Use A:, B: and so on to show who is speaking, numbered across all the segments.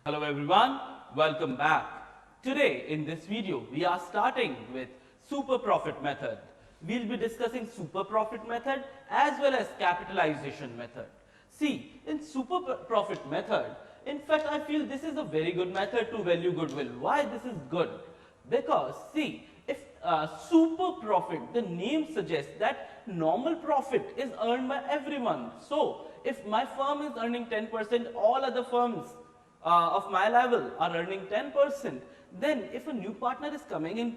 A: Hello everyone, welcome back. Today in this video we are starting with super profit method. We'll be discussing super profit method as well as capitalization method. See, in super profit method, in fact I feel this is a very good method to value goodwill. Why this is good? Because see, if super profit, the name suggests that normal profit is earned by everyone. So if my firm is earning 10%, all other firms of my level are earning 10%, then if a new partner is coming in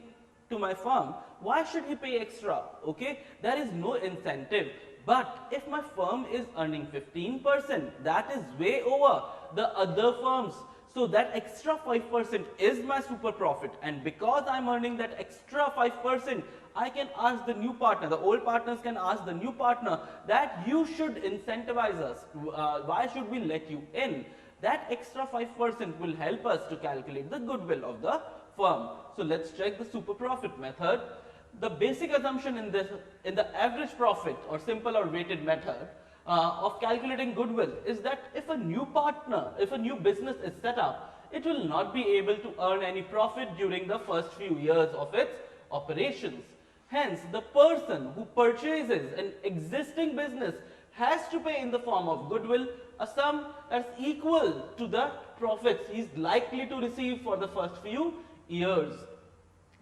A: to my firm, why should he pay extra? Okay, there is no incentive. But if my firm is earning 15%, that is way over the other firms. So that extra 5% is my super profit, and because I'm earning that extra 5%, I can ask the new partner, the old partners can ask the new partner that you should incentivize us. Why should we let you in? That extra 5% will help us to calculate the goodwill of the firm. So let's check the super profit method. The basic assumption in the average profit or simple or weighted method of calculating goodwill is that if a new business is set up, it will not be able to earn any profit during the first few years of its operations. Hence, the person who purchases an existing business has to pay in the form of goodwill a sum that's equal to the profits he is likely to receive for the first few years.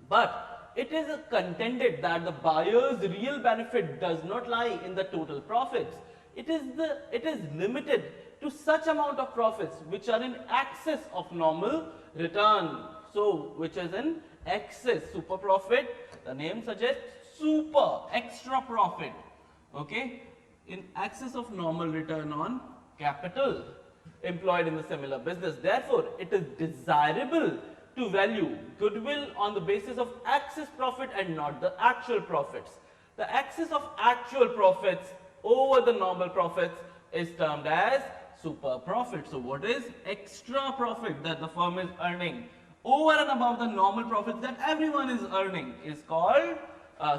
A: But it is contended that the buyer's real benefit does not lie in the total profits. It is limited to such amount of profits which are in excess of normal return. So which is in excess. Super profit, the name suggests super, extra profit, okay, in excess of normal return on capital employed in the similar business. Therefore, it is desirable to value goodwill on the basis of excess profit and not the actual profits. The excess of actual profits over the normal profits is termed as super profit. So what is extra profit that the firm is earning over and above the normal profits that everyone is earning is called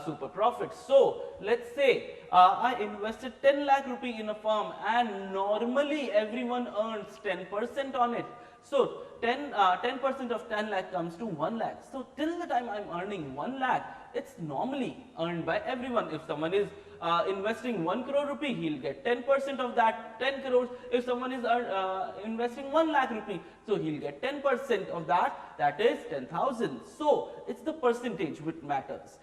A: super profit. So let's say I invested 10 lakh rupee in a firm and normally everyone earns 10% on it. So 10% of 10 lakh comes to 1 lakh. So till the time I'm earning 1 lakh, it's normally earned by everyone. If someone is investing 1 crore rupee, he'll get 10% of that 10 crores. If someone is investing 1 lakh rupee, so he'll get 10% of that, that is 10,000. So it's the percentage which matters.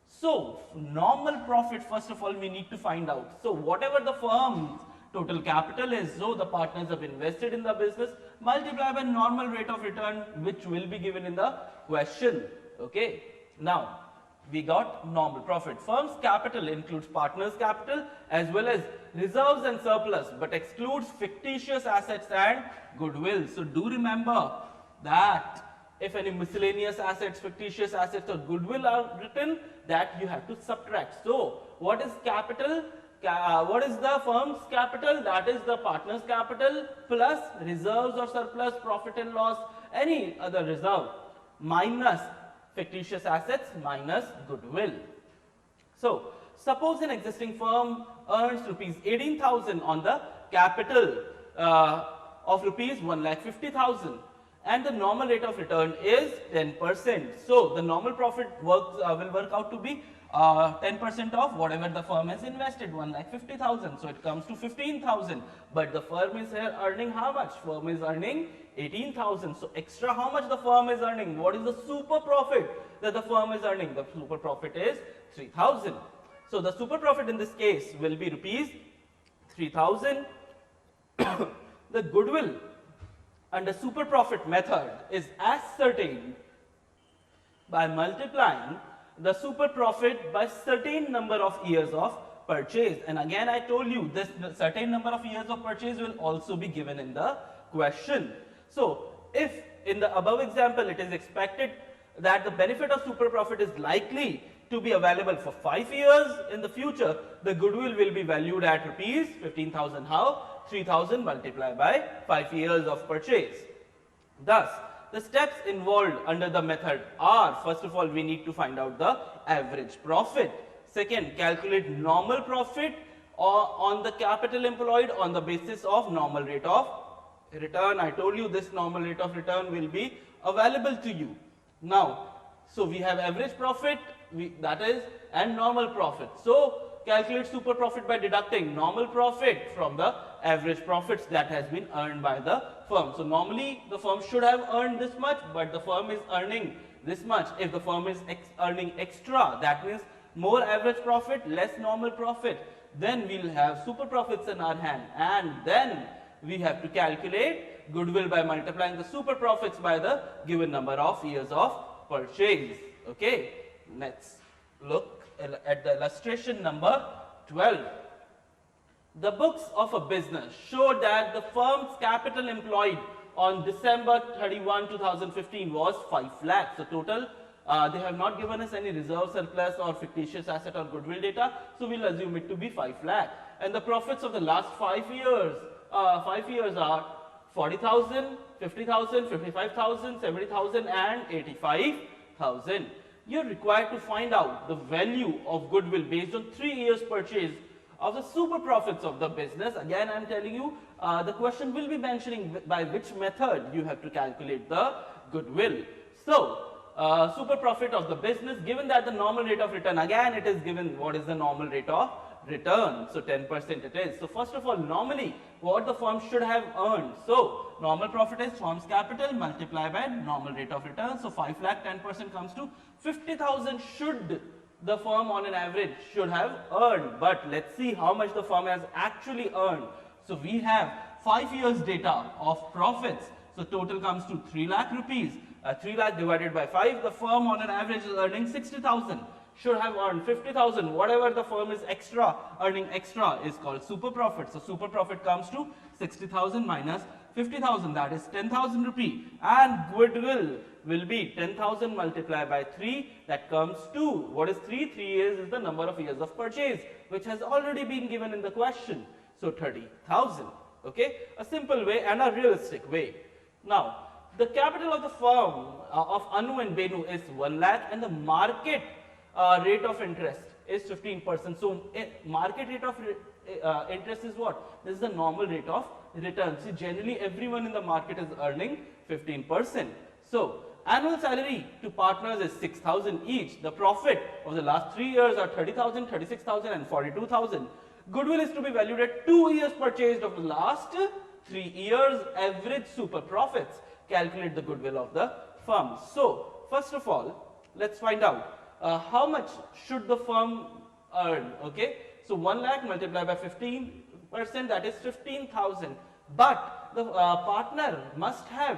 A: So normal profit, first of all, we need to find out. So whatever the firm's total capital is, so the partners have invested in the business, multiply by normal rate of return, which will be given in the question. Okay. Now we got normal profit. Firm's capital includes partners' capital as well as reserves and surplus, but excludes fictitious assets and goodwill. So do remember that if any miscellaneous assets, fictitious assets or goodwill are written, that you have to subtract. So what is capital? What is the firm's capital? That is the partner's capital plus reserves or surplus, profit and loss, any other reserve, minus fictitious assets, minus goodwill. So suppose an existing firm earns rupees 18,000 on the capital of rupees 1,50,000. And the normal rate of return is 10%. So the normal profit will work out to be 10% of whatever the firm has invested, 1,50,000. So it comes to 15,000. But the firm is here earning how much? Firm is earning 18,000. So extra how much the firm is earning? What is the super profit that the firm is earning? The super profit is 3,000. So the super profit in this case will be rupees 3,000. The goodwill under super profit method is ascertained by multiplying the super profit by certain number of years of purchase. And again I told you this certain number of years of purchase will also be given in the question. So if in the above example it is expected that the benefit of super profit is likely to be available for 5 years in the future, the goodwill will be valued at rupees 15,000. How? 3,000 multiplied by 5 years of purchase. Thus, the steps involved under the method are, first of all, we need to find out the average profit. Second, calculate normal profit on the capital employed on the basis of normal rate of return, I told you this normal rate of return will be available to you. Now, so we have average profit, that is, and normal profit. So calculate super profit by deducting normal profit from the average profits that has been earned by the firm. So normally the firm should have earned this much, but the firm is earning this much. If the firm is earning extra, that means more average profit, less normal profit, then we'll have super profits in our hand, and then we have to calculate goodwill by multiplying the super profits by the given number of years of purchase. Okay, let's look at the illustration number 12. The books of a business show that the firm's capital employed on December 31, 2015 was 5 lakhs. So total, they have not given us any reserve surplus or fictitious asset or goodwill data, so we'll assume it to be 5 lakh. And the profits of the last 5 years, are 40,000, 50,000, 55,000, 70,000 and 85,000. You're required to find out the value of goodwill based on 3 years purchase of the super profits of the business. Again, I'm telling you, the question will be mentioning by which method you have to calculate the goodwill. So, super profit of the business, given that the normal rate of return, again it is given what is the normal rate of return. So 10% it is. So first of all, normally what the firm should have earned. So normal profit is firm's capital multiplied by normal rate of return. So 5 lakh, 10% comes to 50,000 should the firm on an average should have earned. But let's see how much the firm has actually earned. So we have 5 years data of profits. So total comes to 3 lakh rupees. 3 lakh divided by 5, the firm on an average is earning 60,000. Should have earned 50,000. Whatever the firm is extra, earning extra is called super profit. So super profit comes to 60,000 minus 50,000, that is 10,000 rupee. And goodwill will be 10,000 multiplied by 3, that comes to, what is 3? 3 years is the number of years of purchase, which has already been given in the question. So 30,000. Okay, a simple way and a realistic way. Now, the capital of the firm of Anu and Benu is 1 lakh and the market rate of interest is 15%. So market rate of interest is what? This is the normal rate of return. See, generally everyone in the market is earning 15%. So annual salary to partners is 6,000 each. The profit of the last 3 years are 30,000, 36,000 and 42,000. Goodwill is to be valued at 2 years purchased of the last 3 years average super profits. Calculate the goodwill of the firm. So first of all, let's find out how much should the firm earn. Okay, so 1 lakh multiplied by 15%, that is 15,000. But the partner must have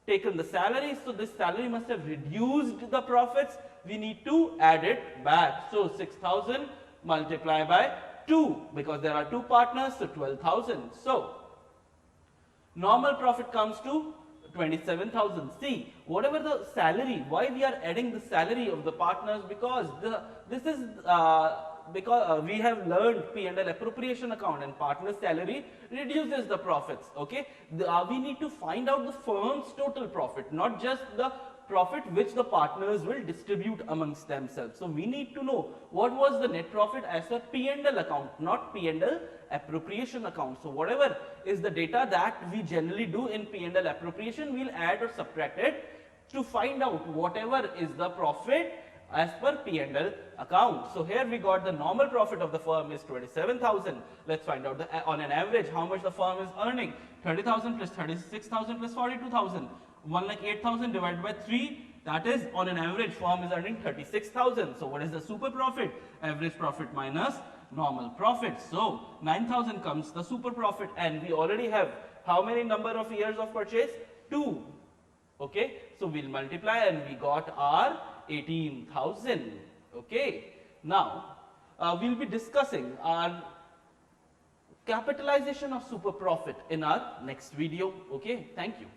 A: taken the salary, so this salary must have reduced the profits. We need to add it back. So 6,000 multiplied by 2, because there are 2 partners, so 12,000. So normal profit comes to 27,000. See, whatever the salary, why we are adding the salary of the partners, because this is because we have learned P&L appropriation account, and partner salary reduces the profits. Okay, we need to find out the firm's total profit, not just the profit which the partners will distribute amongst themselves. So we need to know what was the net profit as per P&L account, not P&L appropriation account. So whatever is the data that we generally do in P&L appropriation, we'll add or subtract it to find out whatever is the profit as per P&L account. So here we got the normal profit of the firm is 27,000. Let's find out on an average how much the firm is earning. 30,000 plus 36,000 plus 42,000. 1,08,000 divided by 3, that is on an average firm is earning 36,000. So what is the super profit? Average profit minus normal profit. So 9,000 comes the super profit, and we already have how many number of years of purchase? 2. Okay, so we'll multiply and we got our 18,000. Okay, now we'll be discussing our capitalization of super profit in our next video. Okay, thank you.